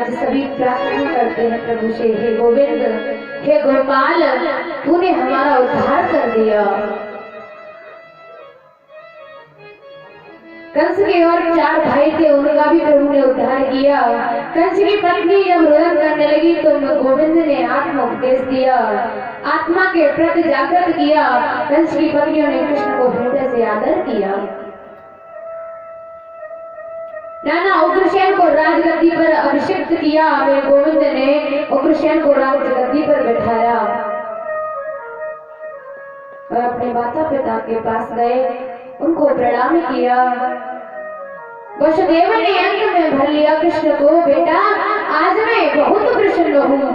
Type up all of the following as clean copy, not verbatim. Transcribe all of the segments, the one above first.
आज सभी प्रार्थना करते हैं प्रभु से, हे गोविंद, हे गोपाल, तूने हमारा उद्धार कर दिया। कंस के और 4 भाई थे, उनका भी प्रभु ने उद्धार किया। कंस की पत्नी जब रोदन करने लगी तो गोविंद ने आत्मा उपदेश दिया, आत्मा के प्रति जागृत किया। कंस की पत्नियों ने कृष्ण को हृदय से आदर किया। नाना उग्रसेन को राजगद्दी पर अभिषिक्त किया। मेरे गोविंद ने उग्रसेन को राजगद्दी पर बैठाया और अपने माता पिता के पास गए, उनको प्रणाम किया। वसुदेव ने अंक में भर लिया कृष्ण को, बेटा आज मैं बहुत प्रसन्न हूँ।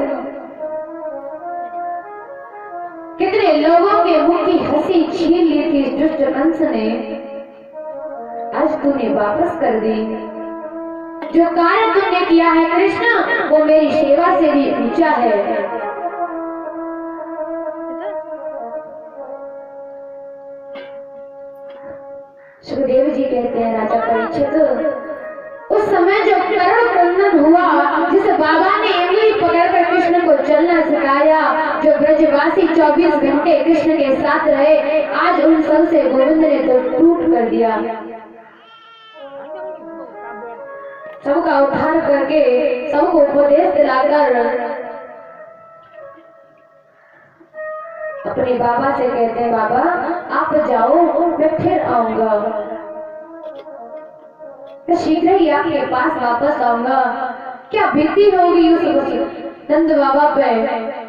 कितने लोगों के मुंह की हंसी छीन ली थी दुष्ट कंस ने, आज तूने वापस कर दी। जो कार्य तुमने किया है कृष्ण, वो मेरी सेवा से भी ऊंचा है। सुखदेव जी कहते हैं, राजा परीक्षित, उस समय जो करुण क्रंदन हुआ, जिस बाबा ने इमली पकड़कर कृष्ण को चलना सिखाया, जो ब्रजवासी 24 घंटे कृष्ण के साथ रहे, आज उन सब से गोविंद ने तो टूट कर दिया। सबका उद्धार करके, सबको उपदेश दिलाकर अपने बाबा से कहते हैं, बाबा आप जाओ, मैं फिर आऊंगा, मैं शीघ्र ही आपके पास वापस आऊंगा। क्या बीती होगी उस नंद बाबा पे।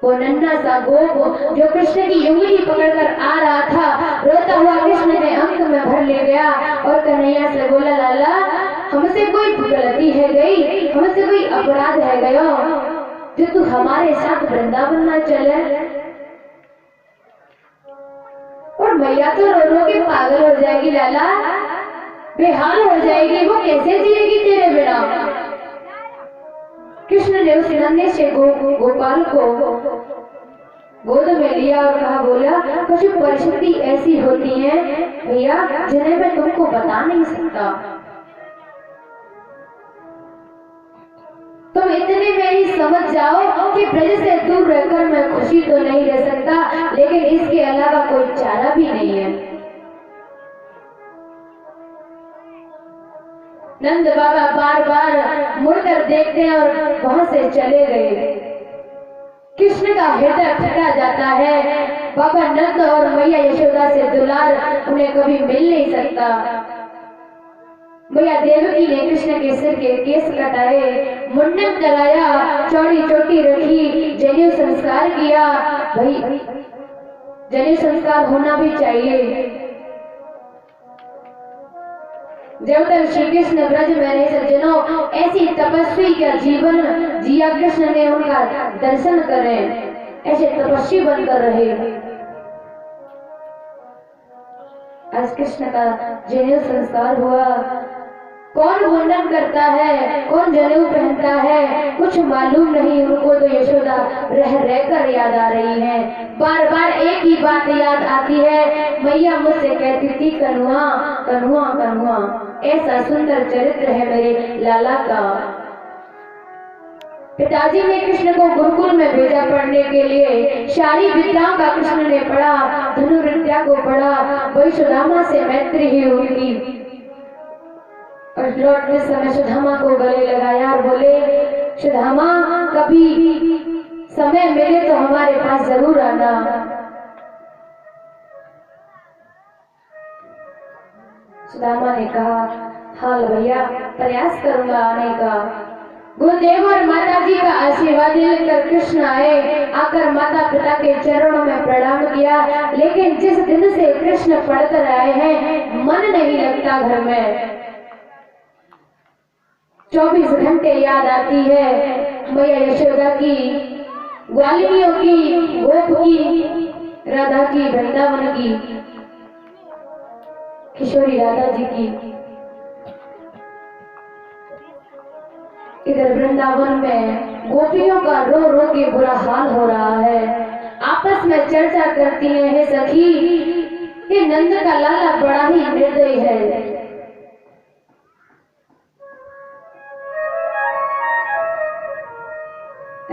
वो नन्हा सा गोप जो कृष्ण की उंगली पकड़कर आ रहा था, रोता हुआ कृष्ण ने अंक में भर ले गया और कन्हैया से बोला, लाला हमसे कोई गलती है गई, हमसे कोई अपराध है गया जो तू हमारे साथ वृंदावन न चले। और मैया तो रो रो के पागल हो जाएगी, लाला बेहाल हो जाएगी, वो कैसे जिएगी तेरे बिना। कृष्ण ने उस नन्हे से गोपाल को गोद में लिया और कहा, बोला कुछ परिस्थिति ऐसी होती है भैया जिन्हें मैं तुमको बता नहीं सकता। तुम इतने में ही समझ जाओ कि ब्रज से दूर रहकर मैं खुशी तो नहीं रह सकता, लेकिन इसके अलावा कोई चारा भी नहीं है। नंद बाबा बार बार मुड़कर देखते और वहां से चले गए। कृष्ण का हृदय फटा जाता है। बाबा नंद और मैया यशोदा से दुलार उन्हें कभी मिल नहीं सकता। मैया देवकी ने कृष्ण के सिर के केस कटाए, मुंडन कराया, चौड़ी चोटी रखी, जनेऊ संस्कार किया। भाई जनेऊ संस्कार होना भी चाहिए। जब तक श्री कृष्ण ब्रज में रहे सज्जनों, ऐसी तपस्वी का जीवन जिया कृष्ण ने, उनका दर्शन करें, ऐसे तपस्वी बनकर रहे। आज कृष्ण का जनेऊ संस्कार हुआ। कौन मुंडन करता है, कौन जनेऊ पहनता है, कुछ मालूम नहीं उनको। तो यशोदा रह रहकर याद आ रही है। बार बार एक ही बात याद आती है। मैया मुझसे कहती थी, कन्हुआ कन्हुआ कन्हुआ। ऐसा सुंदर चरित्र है मेरे लाला का। पिताजी ने कृष्ण को गुरुकुल में भेजा पढ़ने के लिए। सारी विद्याओं का कृष्ण ने पढ़ा, धनुर्विद्या को पढ़ा। वही सुदामा से मैत्री ही उनकी। और लौटने समय सुदामा को गले लगाया और बोले, सुदामा कभी समय मिले तो हमारे पास जरूर आना। सुदामा ने कहा, हाँ भैया प्रयास करूंगा आने का। गुरुदेव और माता जी का आशीर्वाद लेकर कृष्ण आए। आकर माता पिता के चरणों में प्रणाम किया। लेकिन जिस दिन से कृष्ण पढ़कर आए हैं, मन नहीं लगता घर में। 24 घंटे याद आती है मैया यशोदा की, ग्वालिनियों की, गोप की, राधा की, वृंदावन की, किशोरी राधा जी की। इधर वृंदावन में गोपियों का रो रो के बुरा हाल हो रहा है। आपस में चर्चा करती हैं, हे सखी, ये नंद का लाला बड़ा ही निर्दयी है।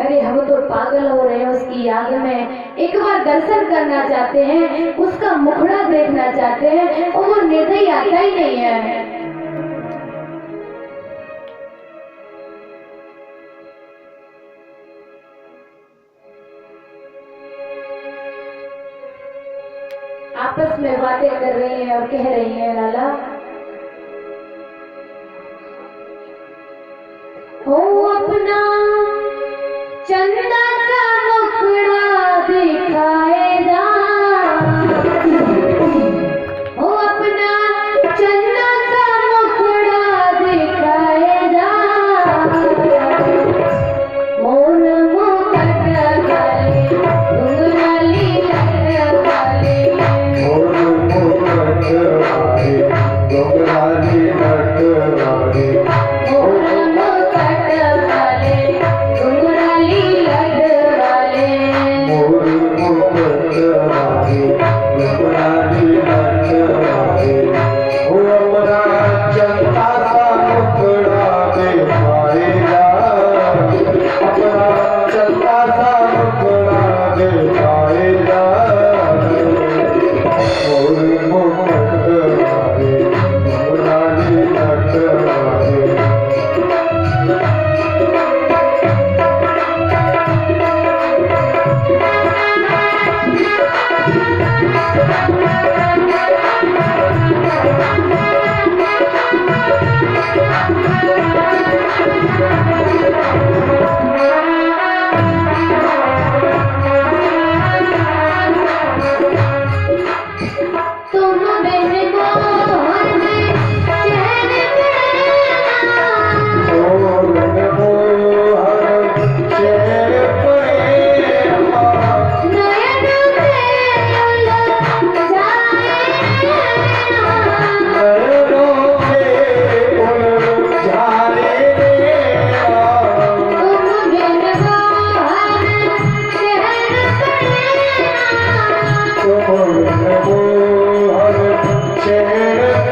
अरे हम तो पागल हो रहे हैं उसकी याद में, एक बार दर्शन करना चाहते हैं, उसका मुखड़ा देखना चाहते हैं और वो निर्दयी आता ही नहीं है। आपस में बातें कर रही हैं और कह रही हैं, लाला हो अपना चंदा का मुखड़ा दिखाएगा, हो अपना चंदा का मुखड़ा दिखाएगा, मोर मुकुट वाले घुंघराली लट वाले, मोर मुकुट वाले घुंघराली लट वाले, चेहरे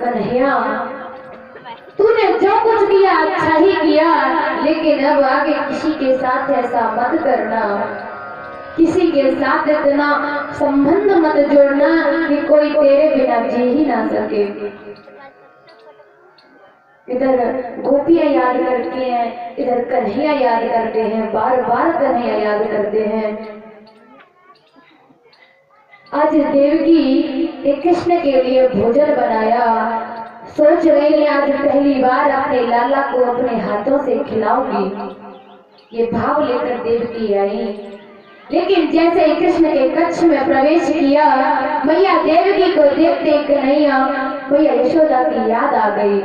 कन्हैया, तूने जो कुछ किया अच्छा ही किया, लेकिन अब आगे किसी के साथ ऐसा मत करना, किसी के साथ इतना संबंध मत जोड़ना कि कोई तेरे बिना जी ही ना सके। इधर गोपियां याद करती हैं, इधर कन्हैया याद करते हैं, बार बार कन्हैया याद करते हैं। आज देवकी ने कृष्ण के लिए भोजन बनाया, सोच रही है आज पहली बार अपने लाला को अपने हाथों से खिलाऊंगी। ये भाव लेकर देवकी आई, लेकिन जैसे ही कृष्ण के कक्ष में प्रवेश किया, मैया देवकी को देखते कन्हैया मैया यशोदा की याद आ गई।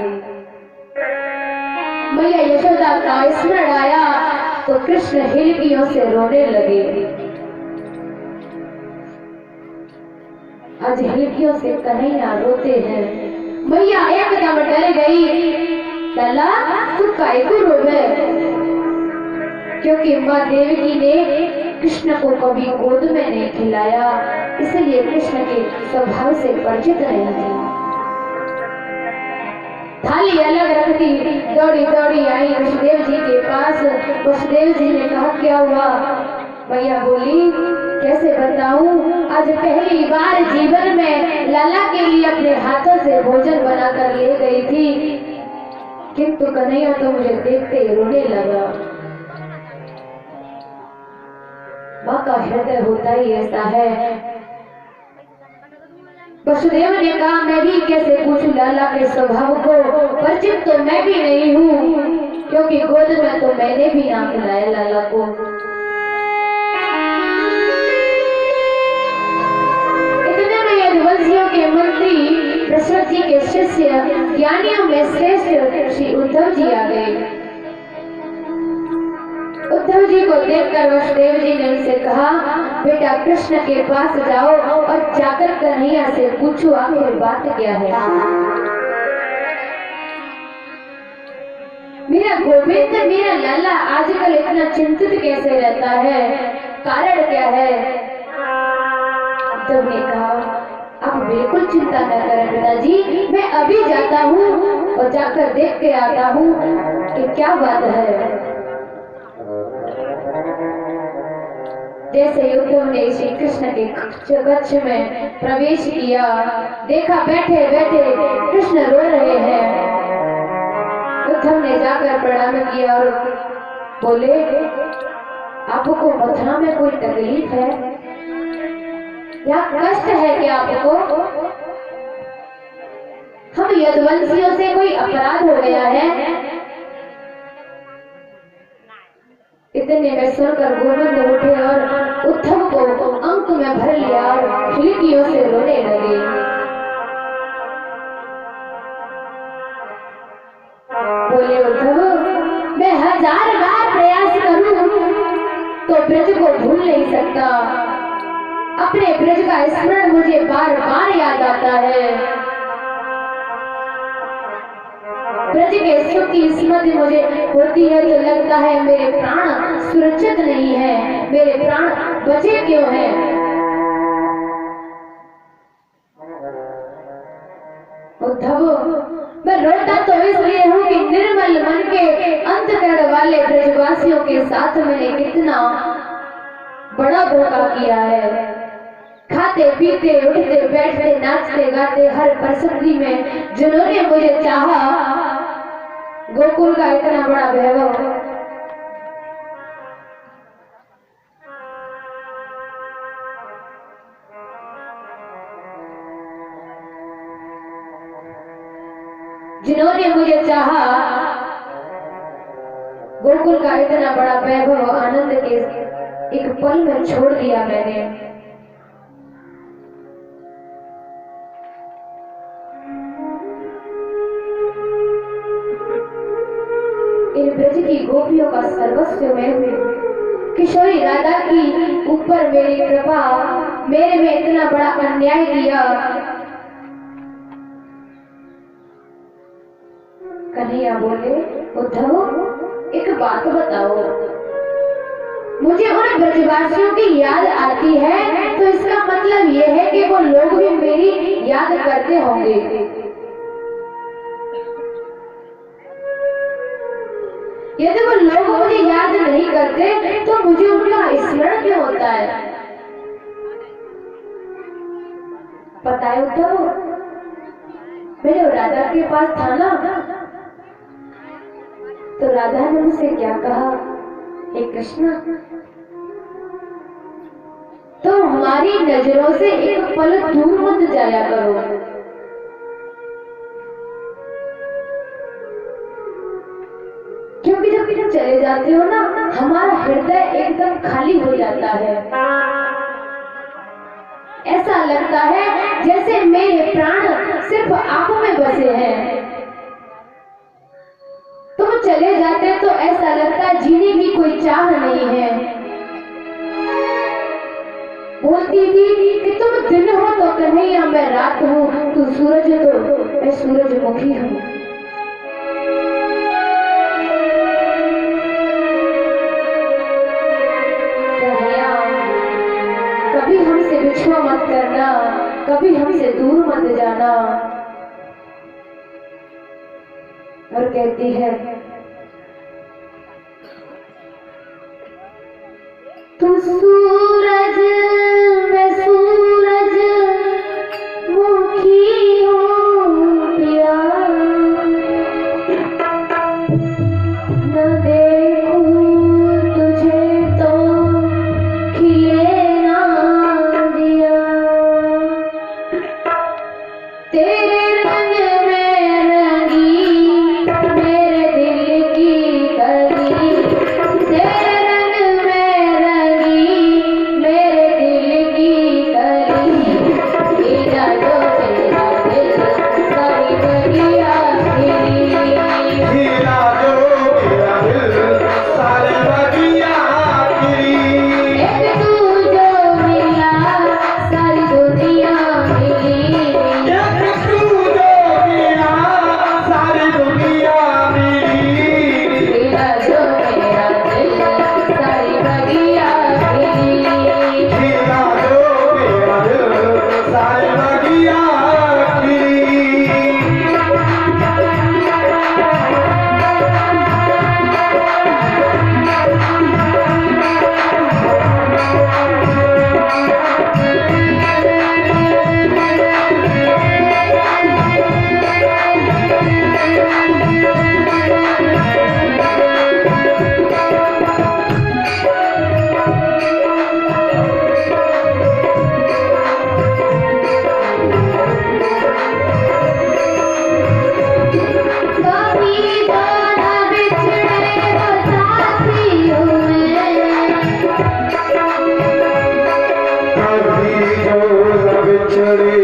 मैया यशोदा का स्मरण आया तो कृष्ण हिलकियों से रोने लगे। आज हिलकियों से कन्हैया रोते हैं। मैया एकदम डर गई, लाला तू काहे को रोवे? क्योंकि माँ देवकी ने कृष्ण को कभी गोद में नहीं खिलाया, इसलिए कृष्ण के स्वभाव से परिचित नहीं थी। थाली अलग रखती दौड़ी दौड़ी आई वसुदेव जी के पास। वसुदेव जी ने कहा क्या हुआ? मैया बोली कैसे बताऊं, आज पहली बार जीवन में लाला के लिए अपने हाथों से भोजन बनाकर ले गई थी, किंतु कन्हैया तो मुझे देखते ही रोने लगा। माँ का हृदय होता ही ऐसा है। वसुदेव ने कहा मैं भी कैसे पूछूं लाला के स्वभाव को, परिचित तो मैं भी नहीं हूँ, क्योंकि गोद में तो मैंने भी ना खिलाया लाला को। इतने में यदुवंशियों के मंत्री बृहस्पति जी के शिष्य ज्ञानियों में श्रेष्ठ श्री उद्धव जी आ गए। उद्धव जी को देखकर वसुदेव जी ने उनसे कहा बेटा कृष्ण के पास जाओ और जाकर कन्हैया से पूछो आखिर बात क्या है। मेरा गोविंद, मेरा लाला आजकल इतना चिंतित कैसे रहता है, कारण क्या है? उद्धव ने कहा आप बिल्कुल चिंता न करें पिताजी, मैं अभी जाता हूँ और जाकर देख के आता हूँ कि क्या बात है। जैसे उद्धव ने श्री कृष्ण के कक्ष में प्रवेश किया, देखा बैठे बैठे कृष्ण रो रहे हैं। उद्धव ने जाकर प्रणाम किया और बोले, आपको मथुरा में कोई तकलीफ है या कष्ट है क्या आपको? हम यदुवंशियों से कोई अपराध हो गया है? इतने में सुनकर गोविंद उठे और उद्धव को अंक में भर लिया और खिड़कियों से रोने लगे। बोले, उद्धव, मैं 1000 बार प्रयास करूं तो ब्रज को भूल नहीं सकता। अपने ब्रज का स्मरण मुझे बार बार याद आता है। ब्रज के सुख की स्मृति मुझे होती है तो लगता है मेरे प्राण सुरक्षित नहीं है, मेरे प्राण बचे क्यों हैं? उद्धव, मैं रोता तो इसलिए हूँ कि निर्मल मन के अंतकरण वाले ब्रजवासियों के साथ मैंने कितना बड़ा धोखा किया है। खाते पीते उठते बैठते नाचते गाते हर परिस्थिति में जिन्होंने मुझे चाहा, गोकुल का इतना बड़ा वैभव, जिन्होंने मुझे चाहा, गोकुल का इतना बड़ा वैभव आनंद के एक पल में छोड़ दिया मैंने। इन ब्रज की गोपियों का सर्वस्व मैं हूँ। किशोरी राधा की ऊपर मेरी कृपा, मेरे में इतना बड़ा अन्याय किया। कन्हैया बोले, उद्धव, एक बात बताओ, मुझे उन ब्रजवासियों की याद आती है तो इसका मतलब यह है कि वो लोग भी मेरी याद करते होंगे। यदि वो लोग मुझे याद नहीं करते तो मुझे उनका स्मरण क्यों होता है? पता है उद्धव, मैं राधा के पास था ना, तो राधा ने मुझसे क्या कहा, हे कृष्ण, तो हमारी नजरों से एक पल दूर मत जाया करो। क्योंकि जब तुम चले जाते हो ना, हमारा हृदय एकदम खाली हो जाता है। ऐसा लगता है जैसे मेरे प्राण सिर्फ आप में बसे हैं। तुम चले जाते तो ऐसा लगता है जीने की कोई चाह नहीं है। बोलती थी कि तुम दिन हो तो कन्हैया मैं रात हूँ, तू सूरज तो मैं सूरजमुखी हूँ। कभी हमसे बिछुआ मत करना, कभी हमसे दूर मत जाना। और कहती है, तू सूरज मैं सूरज मुखी हूँ पिया, न देखूं तुझे तो खिले ना दिया। तेरे रंग में रंगी मेरे दिल की कली, तेरे रंग में रंगी बिछड़े